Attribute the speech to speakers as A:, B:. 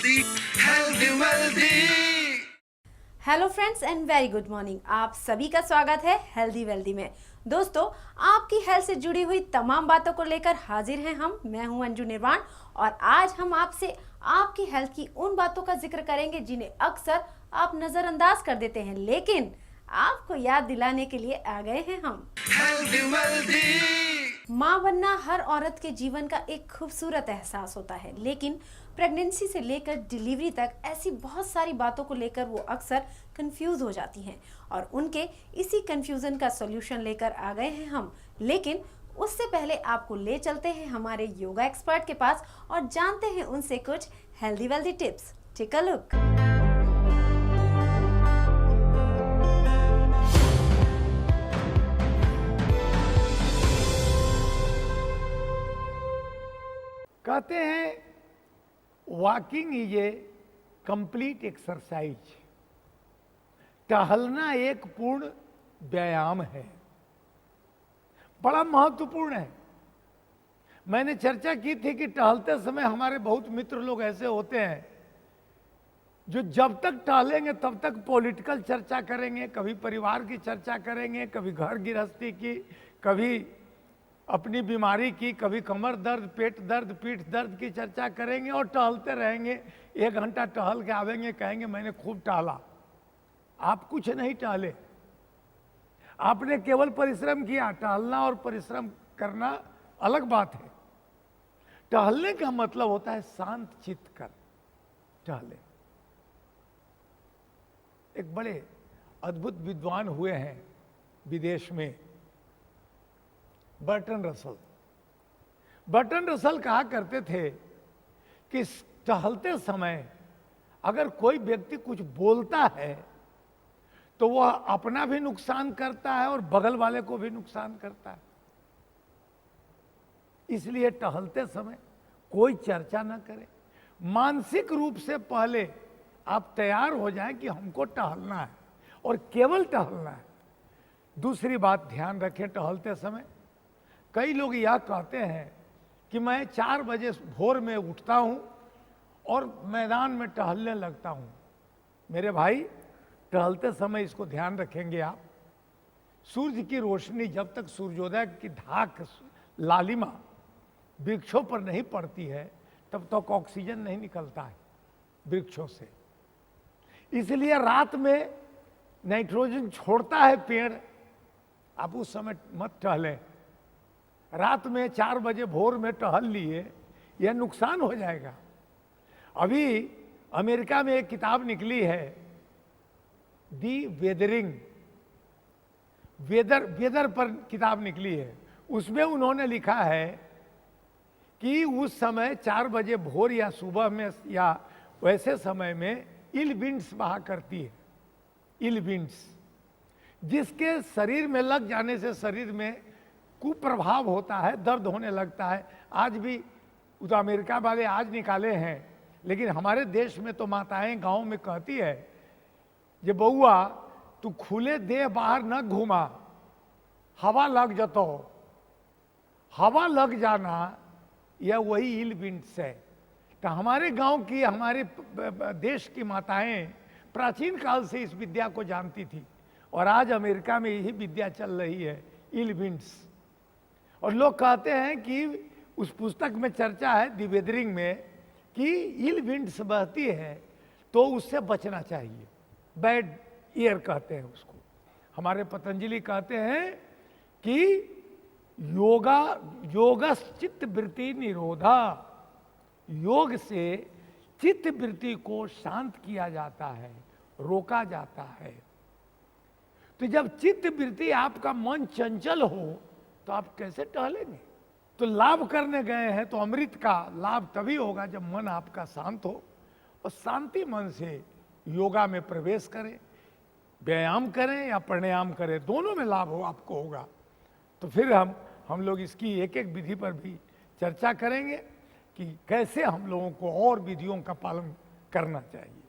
A: Wealthy healthy wealthy.
B: Hello friends and very good morning. आप सभी का स्वागत है हेल्दी वेल्दी में। दोस्तों, आपकी हेल्थ से जुड़ी हुई तमाम बातों को लेकर हाजिर हैं हम। मैं हूं अंजू निर्वाण और आज हम आपसे आपकी हेल्थ की उन बातों का जिक्र करेंगे जिन्हें अक्सर आप नजरअंदाज कर देते हैं, लेकिन आपको याद दिलाने के लिए आ गए हैं हम।
A: Healthy wealthy.
B: माँ बनना हर औरत के जीवन का एक खूबसूरत एहसास होता है, लेकिन प्रेगनेंसी से लेकर डिलीवरी तक ऐसी बहुत सारी बातों को लेकर वो अक्सर कंफ्यूज हो जाती हैं और उनके इसी कंफ्यूजन का सॉल्यूशन लेकर आ गए हैं हम। लेकिन उससे पहले आपको ले चलते हैं हमारे योगा एक्सपर्ट के पास और जानते हैं उनसे कुछ healthy wealthy tips. Take a look.
C: कहते हैं walking is a complete exercise. टहलना एक पूर्ण व्यायाम है, बड़ा महत्वपूर्ण है। मैंने चर्चा की थी कि टहलते समय हमारे बहुत मित्र लोग ऐसे होते हैं जो जब तक टहलेंगे तब तक पॉलिटिकल चर्चा करेंगे, कभी परिवार की चर्चा करेंगे, कभी घर गृहस्थी की, कभी अपनी बीमारी की, कभी कमर दर्द, पेट दर्द, पीठ दर्द की चर्चा करेंगे और टहलते रहेंगे। 1 घंटा टहल के आवेंगे, कहेंगे मैंने खूब टहला। आप कुछ नहीं टहले, आपने केवल परिश्रम किया। टहलना और परिश्रम करना अलग बात है। टहलने का मतलब होता है शांत चित्त कर टहले। एक बड़े अद्भुत विद्वान हुए हैं विदेश में, बर्टन रसल। बर्टन रसल कहा करते थे कि टहलते समय अगर कोई व्यक्ति कुछ बोलता है तो वह अपना भी नुकसान करता है और बगल वाले को भी नुकसान करता है। इसलिए टहलते समय कोई चर्चा न करें। मानसिक रूप से पहले आप तैयार हो जाएं कि हमको टहलना है और केवल टहलना है। दूसरी बात ध्यान रखें, टहलते समय कई लोग यह कहते हैं कि मैं 4 बजे भोर में उठता हूं और मैदान में टहलने लगता हूं। मेरे भाई, टहलते समय इसको ध्यान रखेंगे आप। सूर्य की रोशनी जब तक सूर्योदय की धाक, लालिमा वृक्षों पर नहीं पड़ती है तब तक ऑक्सीजन नहीं निकलता है वृक्षों से। इसलिए रात में नाइट्रोजन छोड़ता है पेड़, आप उस समय मत टहलें। रात में 4 बजे भोर में टहल लिए, यह नुकसान हो जाएगा। अभी अमेरिका में एक किताब निकली है, दी वेदरिंग, वेदर पर किताब निकली है। उसमें उन्होंने लिखा है कि उस समय 4 बजे भोर या सुबह में या वैसे समय में इल विंड्स बहा करती है। इल विंड्स जिसके शरीर में लग जाने से शरीर में कुप्रभाव होता है, दर्द होने लगता है। आज भी तो अमेरिका वाले आज निकाले हैं, लेकिन हमारे देश में तो माताएं गांव में कहती है जे बउआ तू खुले देह बाहर न घूमा, हवा लग जतो। हवा लग जाना यह वही इल विंड्स है। तो हमारे गांव की, हमारे देश की माताएं प्राचीन काल से इस विद्या को जानती थी और आज अमेरिका में यही विद्या चल रही है, इल विंड्स। और लोग कहते हैं कि उस पुस्तक में चर्चा है दी वेदरिंग में कि इल विंड्स बहती है तो उससे बचना चाहिए। बैड ईयर कहते हैं उसको। हमारे पतंजलि कहते हैं कि योगस चित्त वृत्ति निरोधा, योग से चित्त वृत्ति को शांत किया जाता है, रोका जाता है। तो जब चित्त वृत्ति, आपका मन चंचल हो तो आप कैसे टहलेंगे? तो लाभ करने गए हैं तो अमृत का लाभ तभी होगा जब मन आपका शांत हो। और शांति मन से योगा में प्रवेश करें, व्यायाम करें या प्राणायाम करें, दोनों में लाभ हो आपको होगा। तो फिर हम लोग इसकी एक एक विधि पर भी चर्चा करेंगे कि कैसे हम लोगों को और विधियों का पालन करना चाहिए।